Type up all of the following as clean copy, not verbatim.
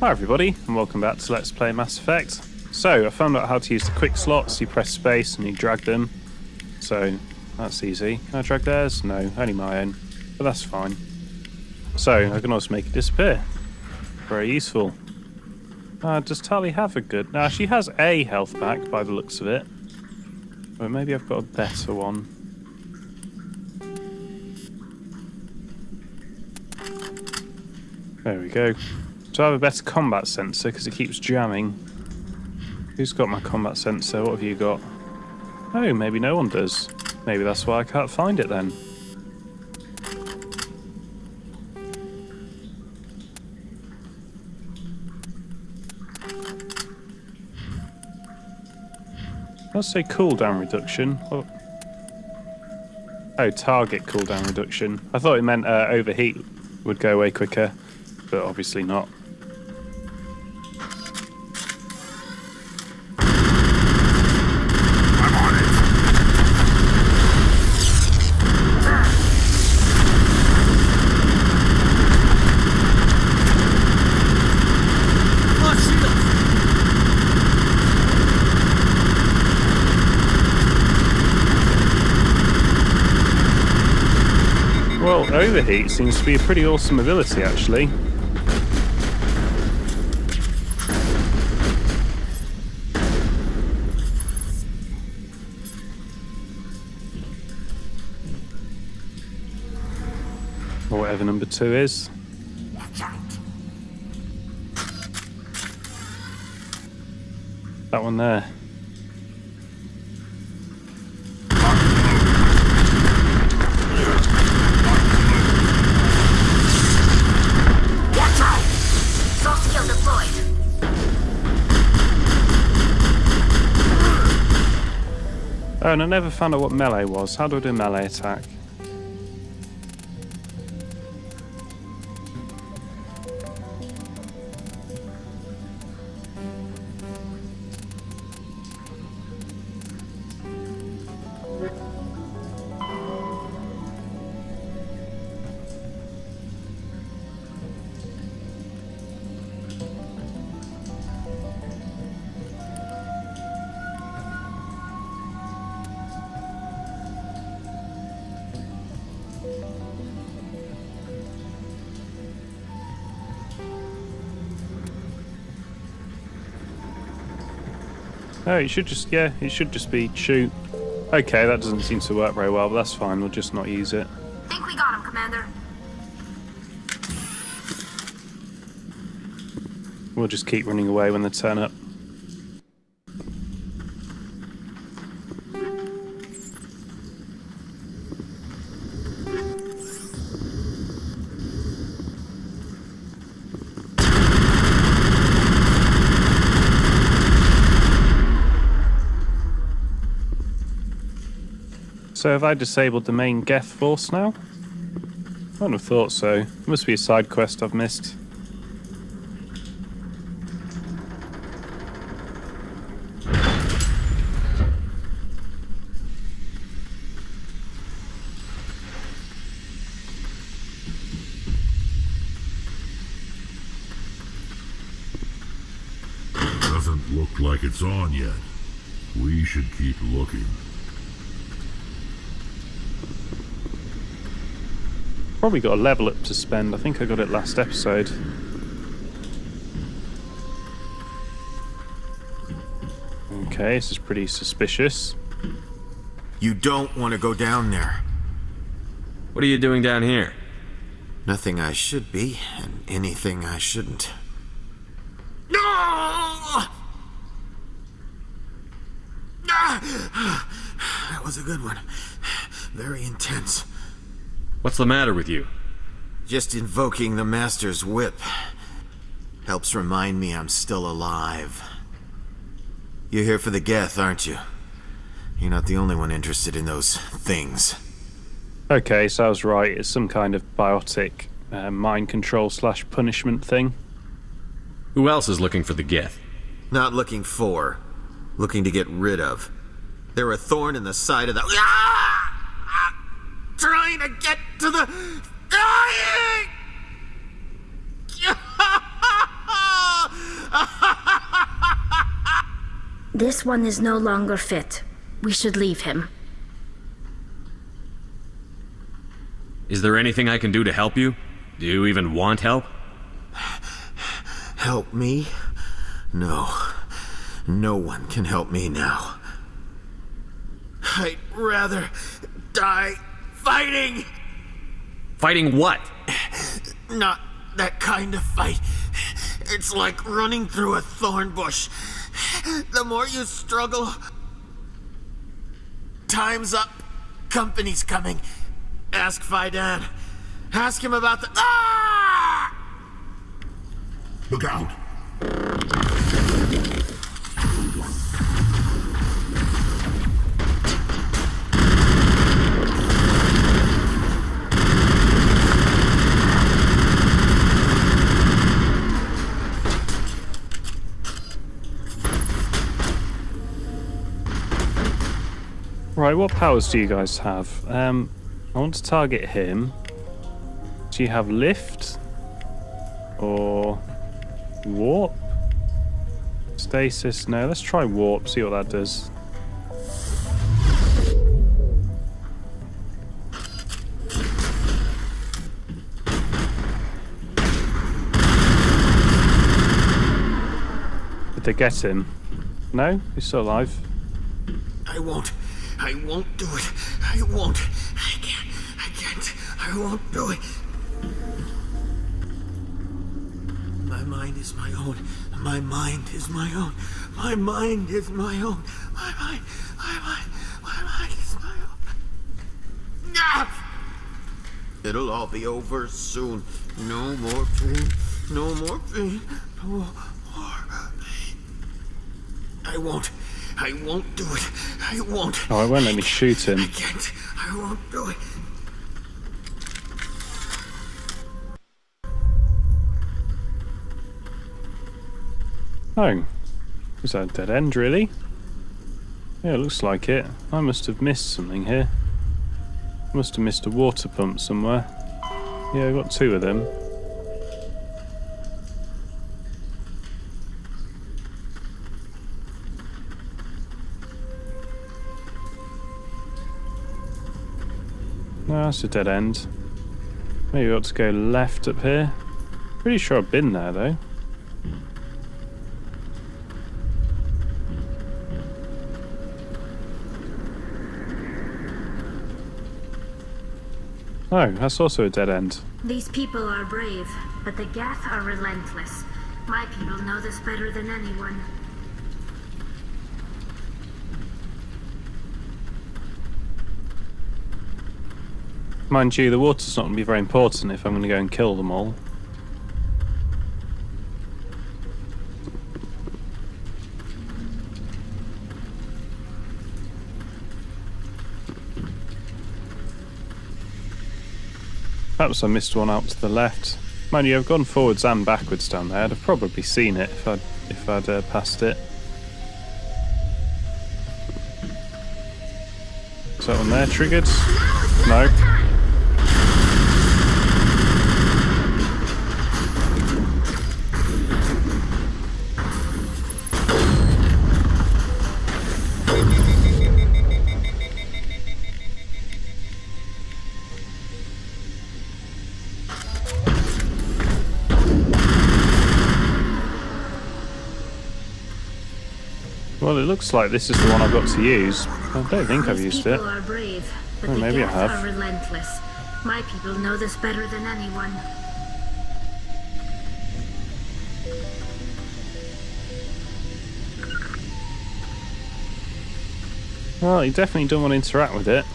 Hi everybody, and welcome back to Let's Play Mass Effect. So, I found out how to use the quick slots. You press space and you drag them. So, that's easy. Can I drag theirs? No, only my own. But that's fine. So, I can also make it disappear. Very useful. Does Tali have a good... Now, she has a health pack by the looks of it. But maybe I've got a better one. There we go. So I have a better combat sensor because it keeps jamming. Who's got my combat sensor? What have you got? Oh, maybe no one does. Maybe that's why I can't find it then. Let's say cooldown reduction. Oh, target cooldown reduction. I thought it meant overheat would go away quicker, but obviously not. I'm on it. Lost shield. Well, overheat seems to be a pretty awesome ability, actually. Or whatever number 2 is. That one there. Oh, and I never found out what melee was. How do I do a melee attack? Oh, it should just be shoot. Okay, that doesn't seem to work very well, but that's fine, we'll just not use it. Think we got him, Commander. We'll just keep running away when they turn up. So have I disabled the main Geth force now? I wouldn't have thought so. It must be a side quest I've missed. Doesn't look like it's on yet. We should keep looking. Probably got a level up to spend. I think I got it last episode. Okay, this is pretty suspicious. You don't want to go down there. What are you doing down here? Nothing I should be, and anything I shouldn't. No! That was a good one. Very intense. What's the matter with you? Just invoking the Master's whip helps remind me I'm still alive. You're here for the Geth, aren't you? You're not the only one interested in those things. Okay, so I was right. It's some kind of biotic mind control / punishment thing. Who else is looking for the Geth? Not looking for, looking to get rid of. They're a thorn in the side of the... Trying to get to the... This one is no longer fit. We should leave him. Is there anything I can do to help you? Do you even want help? Help me? No. No one can help me now. I'd rather die fighting! Fighting what? Not that kind of fight. It's like running through a thorn bush. The more you struggle... Time's up. Company's coming. Ask Fidan. Ask him about the... Ah! Look out! Right, what powers do you guys have? I want to target him. Do you have lift? Or warp? Stasis? No, let's try warp, see what that does. Did they get him? No? He's still alive. I won't do it. I won't. I can't. I won't do it. My mind is my own. My mind is my own. My mind is my own. My mind is my own. Ah! It'll all be over soon. No more pain. No more pain. No more pain. I won't do it. I won't. Oh, it won't let me shoot him. I can't. I won't do it. Oh. Is that a dead end, really? Yeah, it looks like it. I must have missed something here. Must have missed a water pump somewhere. Yeah, I got two of them. No, that's a dead end. Maybe we ought to go left up here. Pretty sure I've been there, though. Oh, that's also a dead end. These people are brave, but the Geth are relentless. My people know this better than anyone. Mind you, the water's not going to be very important if I'm going to go and kill them all. Perhaps I missed one out to the left. Mind you, I've gone forwards and backwards down there. I'd have probably seen it if I'd passed it. Is that one there triggered? No. Well, it looks like this is the one I've got to use. I don't think I've used it. These people are brave, but Oh, the maybe I Geth have. are relentless. My people know this better than anyone. Well, you definitely don't want to interact with it.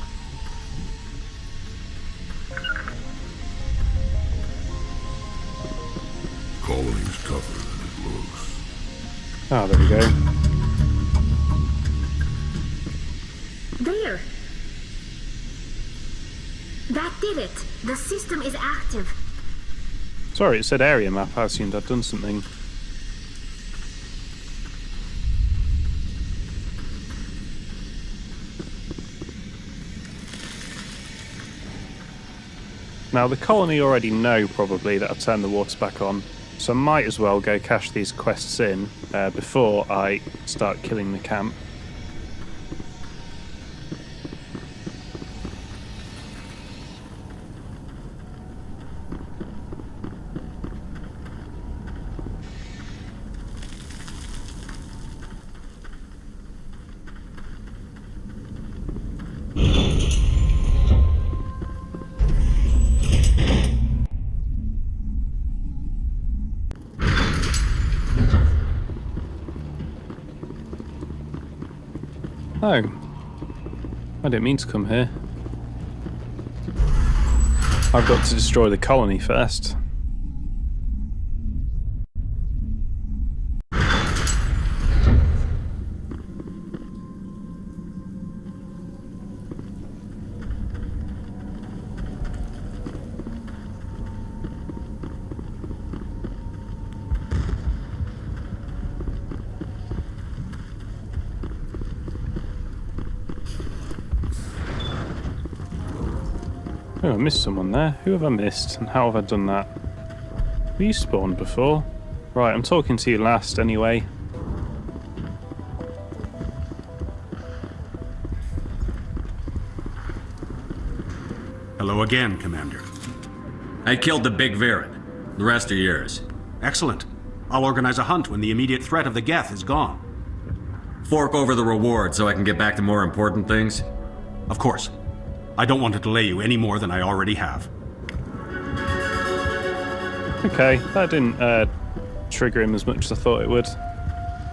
Colony's tougher than it looks. Ah, there we go. There! That did it! The system is active. Sorry, it said area map. I assumed I'd done something. Now, the colony already know, probably, that I've turned the water back on. So I might as well go cash these quests in before I start killing the camp. Oh, I didn't mean to come here. I've got to destroy the colony first. Oh, I missed someone there. Who have I missed, and how have I done that? Have you spawned before? Right, I'm talking to you last anyway. Hello again, Commander. I killed the big Viren. The rest are yours. Excellent. I'll organize a hunt when the immediate threat of the Geth is gone. Fork over the reward so I can get back to more important things. Of course. I don't want to delay you any more than I already have. Okay, that didn't trigger him as much as I thought it would.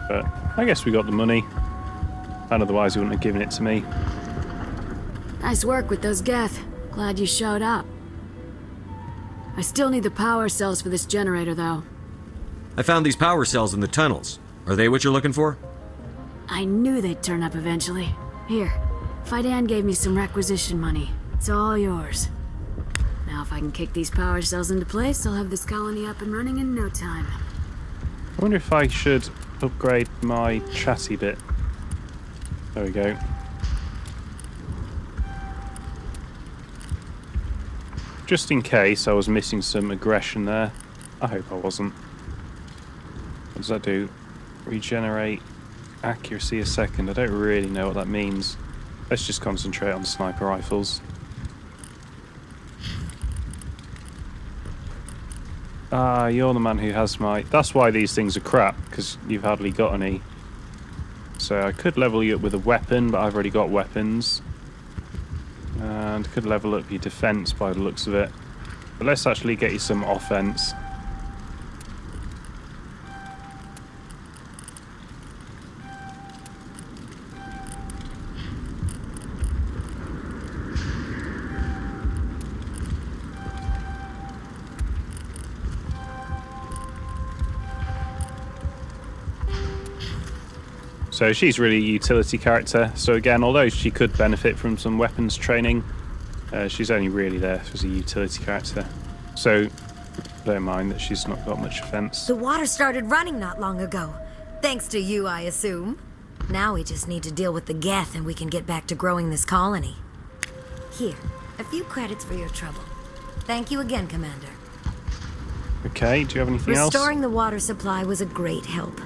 But I guess we got the money. And otherwise he wouldn't have given it to me. Nice work with those Geth. Glad you showed up. I still need the power cells for this generator, though. I found these power cells in the tunnels. Are they what you're looking for? I knew they'd turn up eventually. Here, Fidan gave me some requisition money. It's all yours. Now if I can kick these power cells into place, I'll have this colony up and running in no time. I wonder if I should upgrade my chassis bit. There we go. Just in case I was missing some aggression there. I hope I wasn't. What does that do? Regenerate accuracy a second. I don't really know what that means. Let's just concentrate on sniper rifles. Ah, you're the man who has my... That's why these things are crap, because you've hardly got any. So I could level you up with a weapon, but I've already got weapons. And could level up your defense by the looks of it. But let's actually get you some offense. So she's really a utility character. So again, although she could benefit from some weapons training, she's only really there as a utility character. So don't mind that she's not got much offense. The water started running not long ago. Thanks to you, I assume. Now we just need to deal with the Geth and we can get back to growing this colony. Here, a few credits for your trouble. Thank you again, Commander. Okay, do you have anything else? Restoring the water supply was a great help.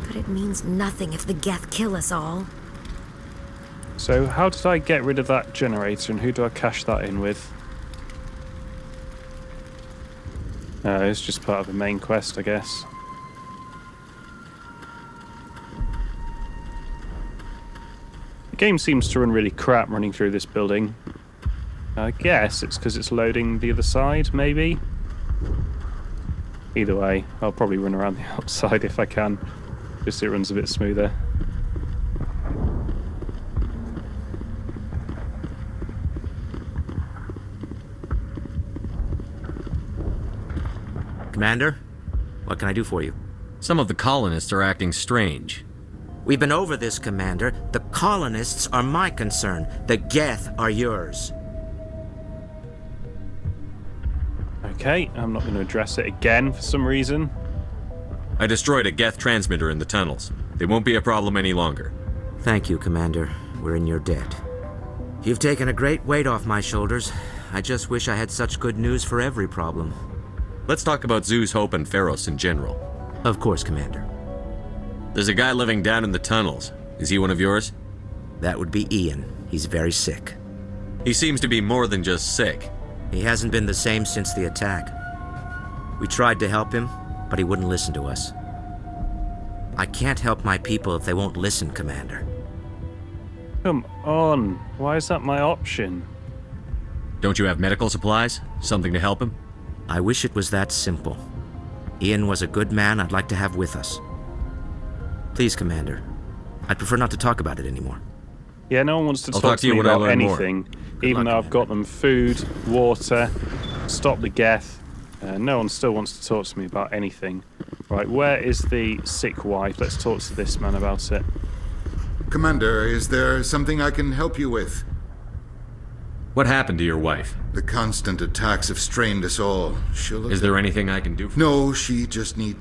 But it means nothing if the Geth kill us all. So how did I get rid of that generator and who do I cash that in with? It's just part of the main quest, I guess. The game seems to run really crap running through this building. I guess it's because it's loading the other side, maybe? Either way, I'll probably run around the outside if I can. Just so it runs a bit smoother. Commander, what can I do for you? Some of the colonists are acting strange. We've been over this, Commander. The colonists are my concern. The Geth are yours. Okay, I'm not going to address it again for some reason. I destroyed a Geth transmitter in the tunnels. They won't be a problem any longer. Thank you, Commander. We're in your debt. You've taken a great weight off my shoulders. I just wish I had such good news for every problem. Let's talk about Zeus, Hope, and Pharos in general. Of course, Commander. There's a guy living down in the tunnels. Is he one of yours? That would be Ian. He's very sick. He seems to be more than just sick. He hasn't been the same since the attack. We tried to help him, but he wouldn't listen to us. I can't help my people if they won't listen, Commander. Come on. Why is that my option? Don't you have medical supplies? Something to help him? I wish it was that simple. Ian was a good man I'd like to have with us. Please, Commander. I'd prefer not to talk about it anymore. Yeah, no one wants to I'll talk to me when I about learn more. anything, Good even luck, though I've got them food, water, stop the Geth. No one still wants to talk to me about anything. Right, where is the sick wife? Let's talk to this man about it. Commander, is there something I can help you with? What happened to your wife? The constant attacks have strained us all. Is there anything I can do for No, she just need...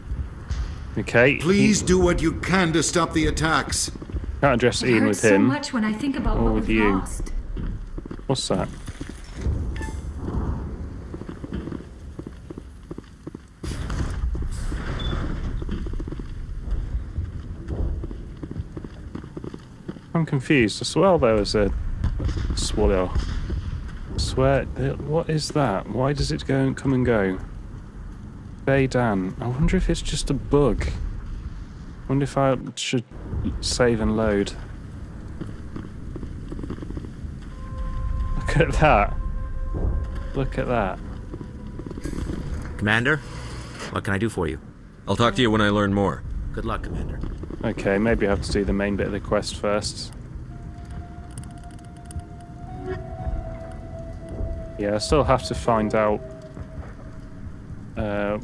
Okay. Please do what you can to stop the attacks. Can't address It Ian hurts with him. so much when I think about Or what with we've you. lost. What's that? I'm confused. I swear there was a swallow. I swear, what is that? Why does it go and come and go? Bay Dan. I wonder if it's just a bug. I wonder if I should save and load. Look at that. Look at that. Commander, what can I do for you? I'll talk to you when I learn more. Good luck, Commander. Okay, maybe I have to do the main bit of the quest first. Yeah, I still have to find out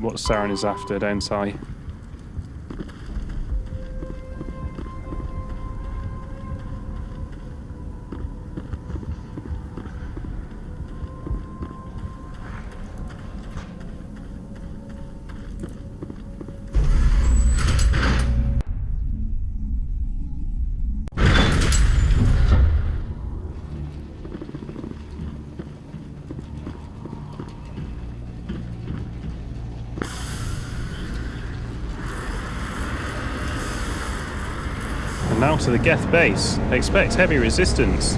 what Saren is after, don't I? And now to the Geth base. Expect heavy resistance.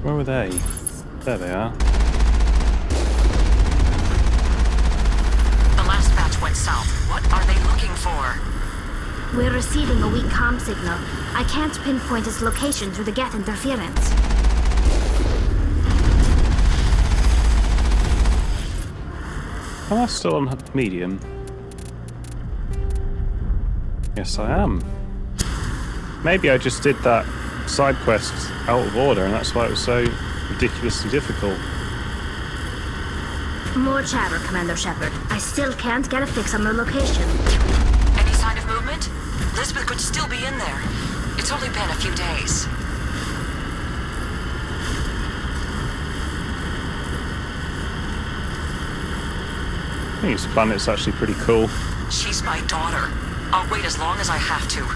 Where were they? There they are. The last batch went south. What are they looking for? We're receiving a weak comm signal. I can't pinpoint its location through the Geth interference. Am I still on medium? Yes, I am. Maybe I just did that side quest out of order, and that's why it was so ridiculously difficult. More chatter, Commander Shepard. I still can't get a fix on their location. Any sign of movement? Lisbeth could still be in there. It's only been a few days. I think this planet's actually pretty cool. She's my daughter. I'll wait as long as I have to.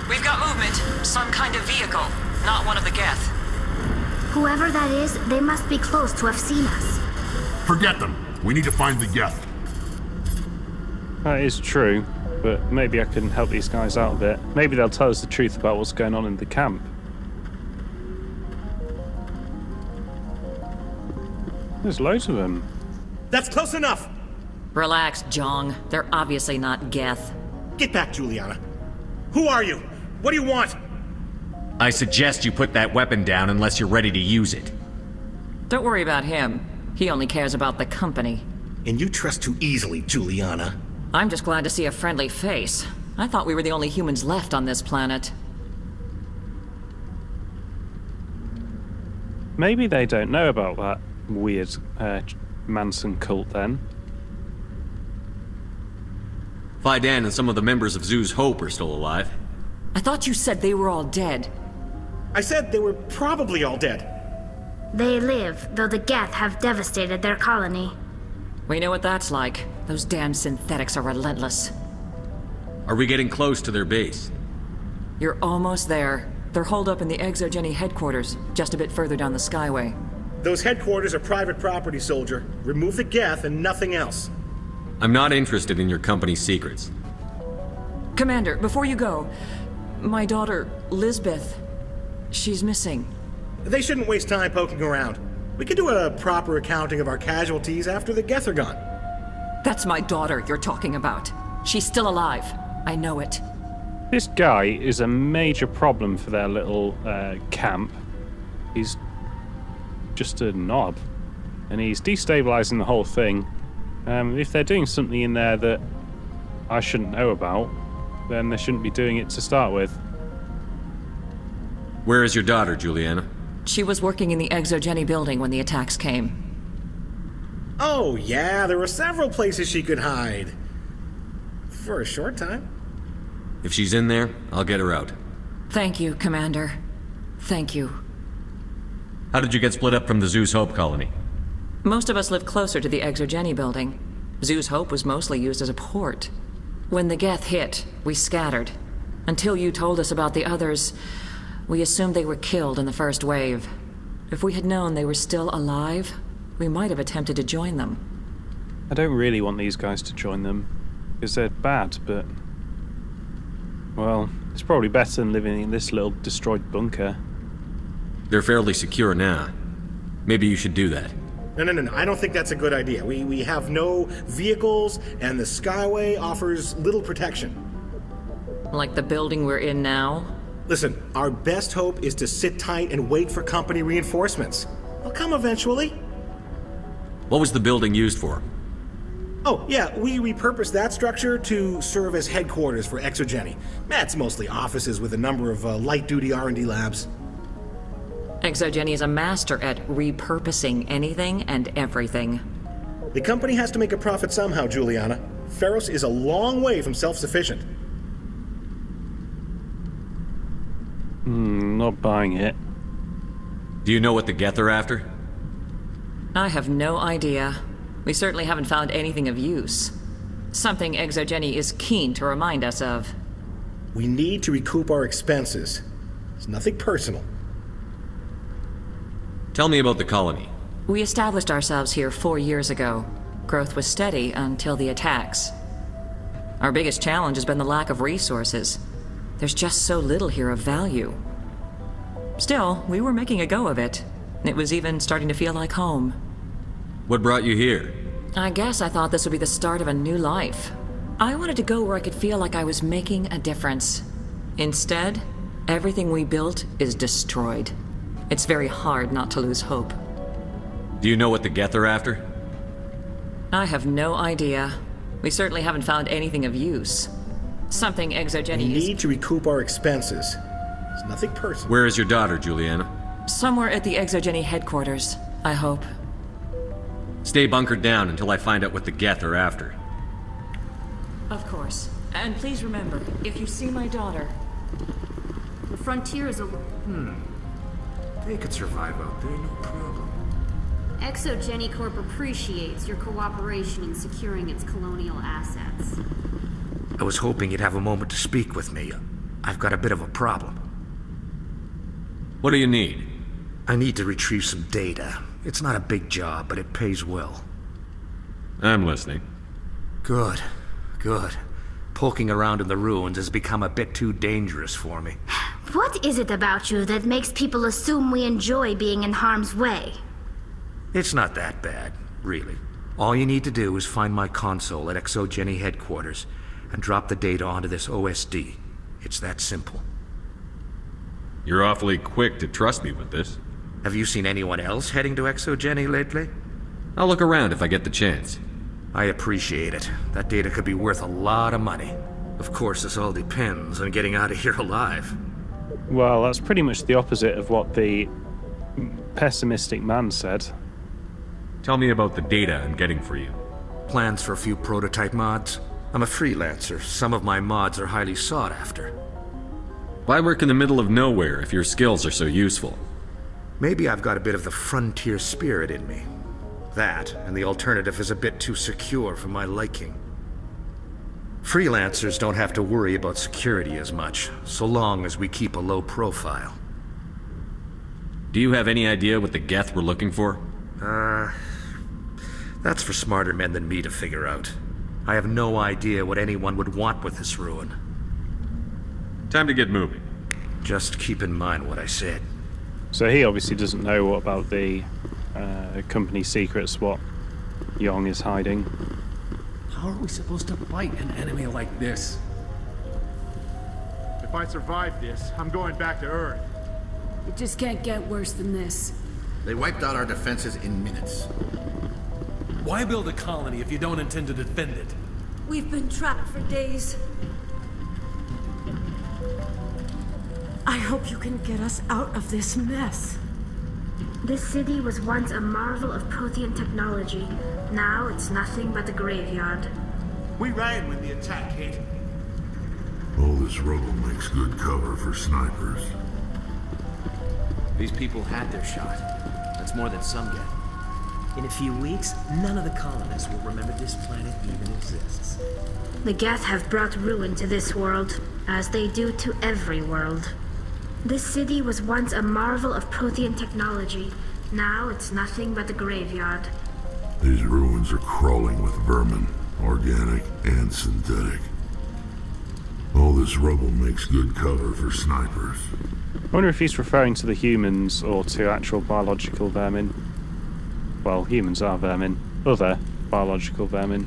We've got movement. Some kind of vehicle. Not one of the Geth. Whoever that is, they must be close to have seen us. Forget them. We need to find the Geth. That is true, but maybe I can help these guys out a bit. Maybe they'll tell us the truth about what's going on in the camp. There's loads of them. That's close enough! Relax, Jong. They're obviously not Geth. Get back, Juliana. Who are you? What do you want? I suggest you put that weapon down unless you're ready to use it. Don't worry about him. He only cares about the company. And you trust too easily, Juliana. I'm just glad to see a friendly face. I thought we were the only humans left on this planet. Maybe they don't know about that weird Manson cult then. Fidan and some of the members of Zoo's Hope are still alive. I thought you said they were all dead. I said they were probably all dead. They live, though the Geth have devastated their colony. We know what that's like. Those damn synthetics are relentless. Are we getting close to their base? You're almost there. They're holed up in the Exogeny headquarters, just a bit further down the Skyway. Those headquarters are private property, soldier. Remove the Geth and nothing else. I'm not interested in your company's secrets. Commander, before you go, my daughter, Lisbeth, she's missing. They shouldn't waste time poking around. We could do a proper accounting of our casualties after the Geth are gone. That's my daughter you're talking about. She's still alive. I know it. This guy is a major problem for their little camp. He's just a knob, and he's destabilizing the whole thing. If they're doing something in there that I shouldn't know about, then they shouldn't be doing it to start with. Where is your daughter, Juliana? She was working in the Exogeny building when the attacks came. Oh, yeah, there were several places she could hide. For a short time. If she's in there, I'll get her out. Thank you, Commander. Thank you. How did you get split up from the Zeus Hope colony? Most of us live closer to the Exogeny building. Zeus Hope was mostly used as a port. When the Geth hit, we scattered. Until you told us about the others, we assumed they were killed in the first wave. If we had known they were still alive, we might have attempted to join them. I don't really want these guys to join them, because they're bad, but... well, it's probably better than living in this little destroyed bunker. They're fairly secure now. Maybe you should do that. No. I don't think that's a good idea. We have no vehicles, and the Skyway offers little protection. Like the building we're in now? Listen, our best hope is to sit tight and wait for company reinforcements. They'll come eventually. What was the building used for? Oh, yeah, we repurposed that structure to serve as headquarters for Exogeny. That's mostly offices with a number of light-duty R&D labs. Exogeny is a master at repurposing anything and everything. The company has to make a profit somehow, Juliana. Feros is a long way from self-sufficient. Not buying it. Do you know what the Geth are after? I have no idea. We certainly haven't found anything of use. Something Exogeny is keen to remind us of. We need to recoup our expenses. It's nothing personal. Tell me about the colony. We established ourselves here 4 years ago. Growth was steady until the attacks. Our biggest challenge has been the lack of resources. There's just so little here of value. Still, we were making a go of it. It was even starting to feel like home. What brought you here? I guess I thought this would be the start of a new life. I wanted to go where I could feel like I was making a difference. Instead, everything we built is destroyed. It's very hard not to lose hope. Do you know what the Geth are after? I have no idea. We certainly haven't found anything of use. Something Exogeny We need to recoup our expenses. It's nothing personal. Where is your daughter, Juliana? Somewhere at the Exogeny headquarters, I hope. Stay bunkered down until I find out what the Geth are after. Of course. And please remember, if you see my daughter... The frontier is a... They could survive out there, no problem. Exogeny Corp appreciates your cooperation in securing its colonial assets. I was hoping you'd have a moment to speak with me. I've got a bit of a problem. What do you need? I need to retrieve some data. It's not a big job, but it pays well. I'm listening. Good. Poking around in the ruins has become a bit too dangerous for me. What is it about you that makes people assume we enjoy being in harm's way? It's not that bad, really. All you need to do is find my console at Exogeny headquarters and drop the data onto this OSD. It's that simple. You're awfully quick to trust me with this. Have you seen anyone else heading to Exogeny lately? I'll look around if I get the chance. I appreciate it. That data could be worth a lot of money. Of course, this all depends on getting out of here alive. Well, that's pretty much the opposite of what the pessimistic man said. Tell me about the data I'm getting for you. Plans for a few prototype mods? I'm a freelancer. Some of my mods are highly sought after. Why work in the middle of nowhere if your skills are so useful? Maybe I've got a bit of the frontier spirit in me. That, and the alternative is a bit too secure for my liking. Freelancers don't have to worry about security as much, so long as we keep a low profile. Do you have any idea what the Geth were looking for? That's for smarter men than me to figure out. I have no idea what anyone would want with this ruin. Time to get moving. Just keep in mind what I said. So he obviously doesn't know what about the company secrets, what Yong is hiding. How are we supposed to fight an enemy like this? If I survive this, I'm going back to Earth. It just can't get worse than this. They wiped out our defenses in minutes. Why build a colony if you don't intend to defend it? We've been trapped for days. I hope you can get us out of this mess. This city was once a marvel of Prothean technology. Now it's nothing but a graveyard. We ran when the attack hit. All this rubble makes good cover for snipers. These people had their shot. That's more than some get. In a few weeks, none of the colonists will remember this planet even exists. The Geth have brought ruin to this world, as they do to every world. This city was once a marvel of Prothean technology. Now it's nothing but a graveyard. These ruins are crawling with vermin, organic and synthetic. All this rubble makes good cover for snipers. I wonder if he's referring to the humans or to actual biological vermin. Well, humans are vermin. Other biological vermin.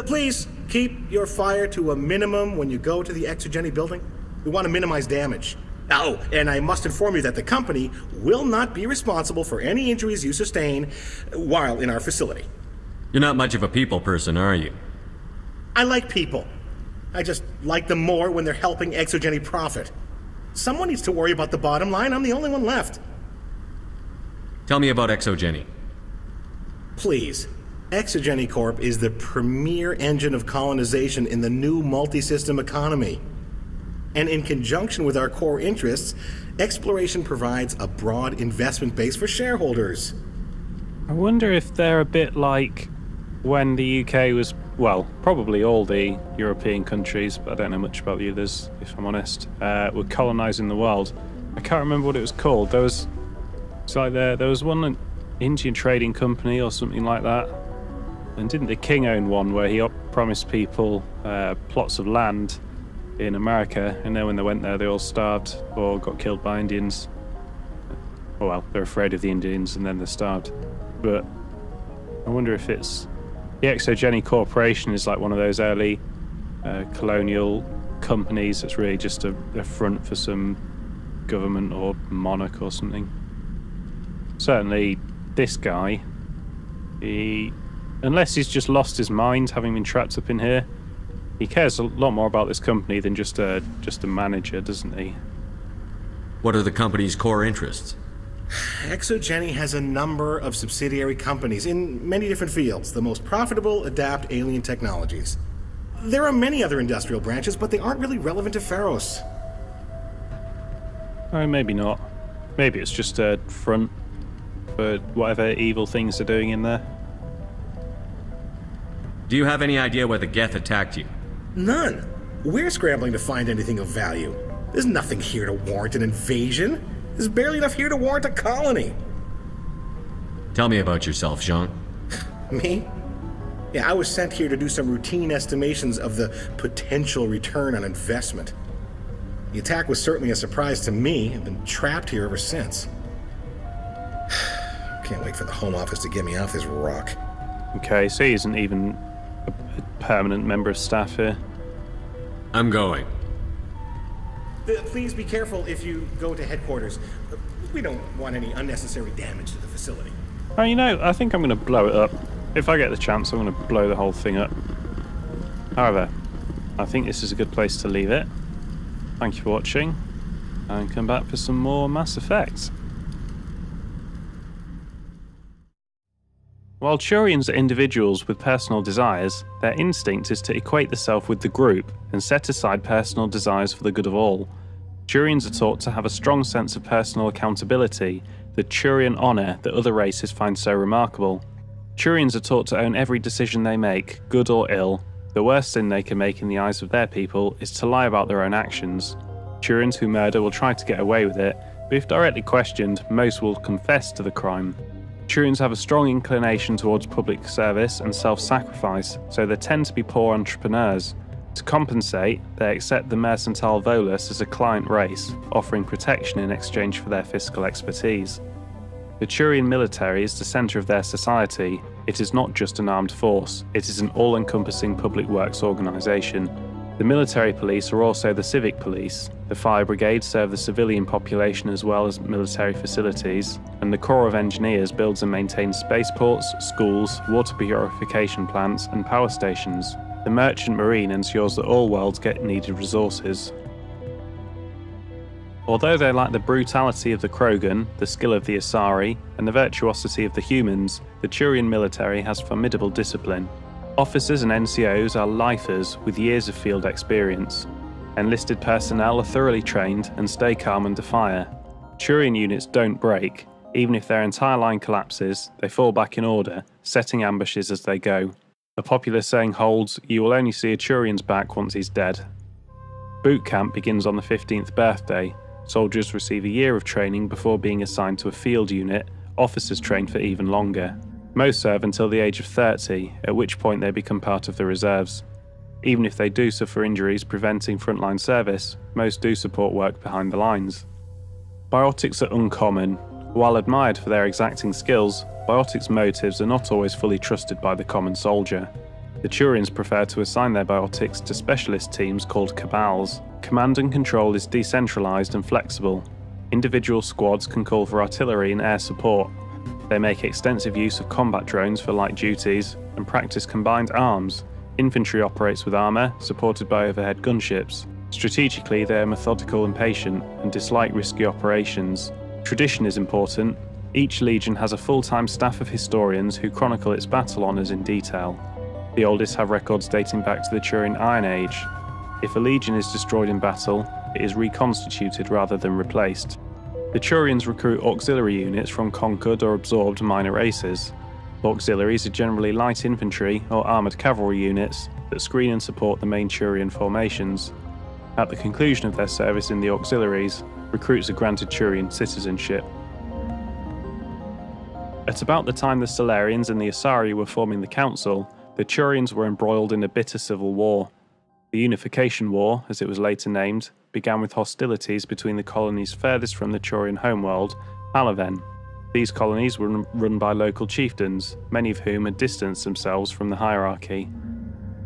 Please, keep your fire to a minimum when you go to the Exogeny building. We want to minimize damage. Oh, and I must inform you that the company will not be responsible for any injuries you sustain while in our facility. You're not much of a people person, are you? I like people. I just like them more when they're helping Exogeny profit. Someone needs to worry about the bottom line. I'm the only one left. Tell me about Exogeny. Please. Exogeny Corp is the premier engine of colonization in the new multi-system economy. And in conjunction with our core interests, exploration provides a broad investment base for shareholders. I wonder if they're a bit like when the UK was, well, probably all the European countries, but I don't know much about the others, if I'm honest, were colonizing the world. I can't remember what it was called. There was one an Indian trading company or something like that. And didn't the king own one where he promised people plots of land in America, and then when they went there, they all starved or got killed by Indians. Oh, well, they're afraid of the Indians, and then they're starved. But I wonder if it's... The Exogeny Corporation is like one of those early colonial companies that's really just a front for some government or monarch or something. Certainly, this guy, unless he's just lost his mind having been trapped up in here, he cares a lot more about this company than just a manager, doesn't he? What are the company's core interests? Exogeny has a number of subsidiary companies in many different fields. The most profitable adapt alien technologies. There are many other industrial branches, but they aren't really relevant to Pharos. Oh, maybe not. Maybe it's just a front for whatever evil things they're doing in there. Do you have any idea why the Geth attacked you? None. We're scrambling to find anything of value. There's nothing here to warrant an invasion. There's barely enough here to warrant a colony. Tell me about yourself, Jean. Me? Yeah, I was sent here to do some routine estimations of the potential return on investment. The attack was certainly a surprise to me. I've been trapped here ever since. Can't wait for the Home Office to get me off this rock. Okay, so he isn't even a permanent member of staff here. I'm going. Please be careful if you go to headquarters. We don't want any unnecessary damage to the facility. Oh, I think I'm going to blow it up. If I get the chance, I'm going to blow the whole thing up. However, I think this is a good place to leave it. Thank you for watching, and come back for some more Mass Effect. While Turians are individuals with personal desires, their instinct is to equate the self with the group and set aside personal desires for the good of all. Turians are taught to have a strong sense of personal accountability, the Turian honour that other races find so remarkable. Turians are taught to own every decision they make, good or ill. The worst sin they can make in the eyes of their people is to lie about their own actions. Turians who murder will try to get away with it, but if directly questioned, most will confess to the crime. Turians have a strong inclination towards public service and self-sacrifice, so they tend to be poor entrepreneurs. To compensate, they accept the mercantile Volus as a client race, offering protection in exchange for their fiscal expertise. The Turian military is the centre of their society. It is not just an armed force, it is an all-encompassing public works organisation. The military police are also the civic police. The fire brigades serve the civilian population as well as military facilities, and the Corps of Engineers builds and maintains spaceports, schools, water purification plants, and power stations. The Merchant Marine ensures that all worlds get needed resources. Although they lack the brutality of the Krogan, the skill of the Asari, and the virtuosity of the humans, the Turian military has formidable discipline. Officers and NCOs are lifers with years of field experience. Enlisted personnel are thoroughly trained and stay calm under fire. Turian units don't break. Even if their entire line collapses, they fall back in order, setting ambushes as they go. A popular saying holds, "You will only see a Turian's back once he's dead." Boot camp begins on the 15th birthday. Soldiers receive a year of training before being assigned to a field unit. Officers train for even longer. Most serve until the age of 30, at which point they become part of the reserves. Even if they do suffer injuries preventing frontline service, most do support work behind the lines. Biotics are uncommon. While admired for their exacting skills, Biotics' motives are not always fully trusted by the common soldier. The Turians prefer to assign their biotics to specialist teams called cabals. Command and control is decentralized and flexible. Individual squads can call for artillery and air support. They make extensive use of combat drones for light duties and practice combined arms. Infantry operates with armor, supported by overhead gunships. Strategically, they are methodical and patient and dislike risky operations. Tradition is important. Each legion has a full-time staff of historians who chronicle its battle honours in detail. The oldest have records dating back to the Turian Iron Age. If a legion is destroyed in battle, it is reconstituted rather than replaced. The Turians recruit auxiliary units from conquered or absorbed minor races. Auxiliaries are generally light infantry or armoured cavalry units that screen and support the main Turian formations. At the conclusion of their service in the auxiliaries, recruits are granted Turian citizenship. At about the time the Solarians and the Asari were forming the Council, the Turians were embroiled in a bitter civil war. The Unification War, as it was later named, began with hostilities between the colonies furthest from the Turian homeworld, Palaven. These colonies were run by local chieftains, many of whom had distanced themselves from the hierarchy.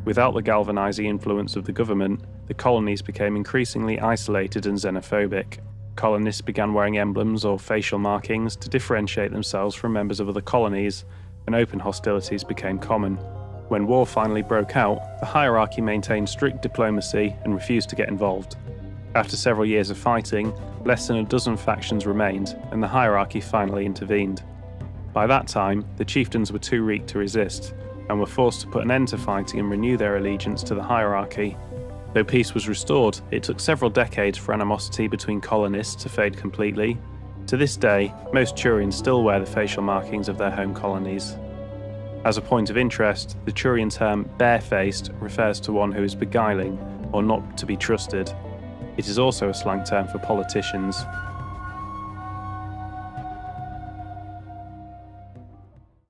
Without the galvanizing influence of the government, the colonies became increasingly isolated and xenophobic. Colonists began wearing emblems or facial markings to differentiate themselves from members of other colonies, and open hostilities became common. When war finally broke out, the hierarchy maintained strict diplomacy and refused to get involved. After several years of fighting, less than a dozen factions remained, and the hierarchy finally intervened. By that time, the chieftains were too weak to resist, and were forced to put an end to fighting and renew their allegiance to the hierarchy. Though peace was restored, it took several decades for animosity between colonists to fade completely. To this day, most Turians still wear the facial markings of their home colonies. As a point of interest, the Turian term barefaced refers to one who is beguiling or not to be trusted. It is also a slang term for politicians.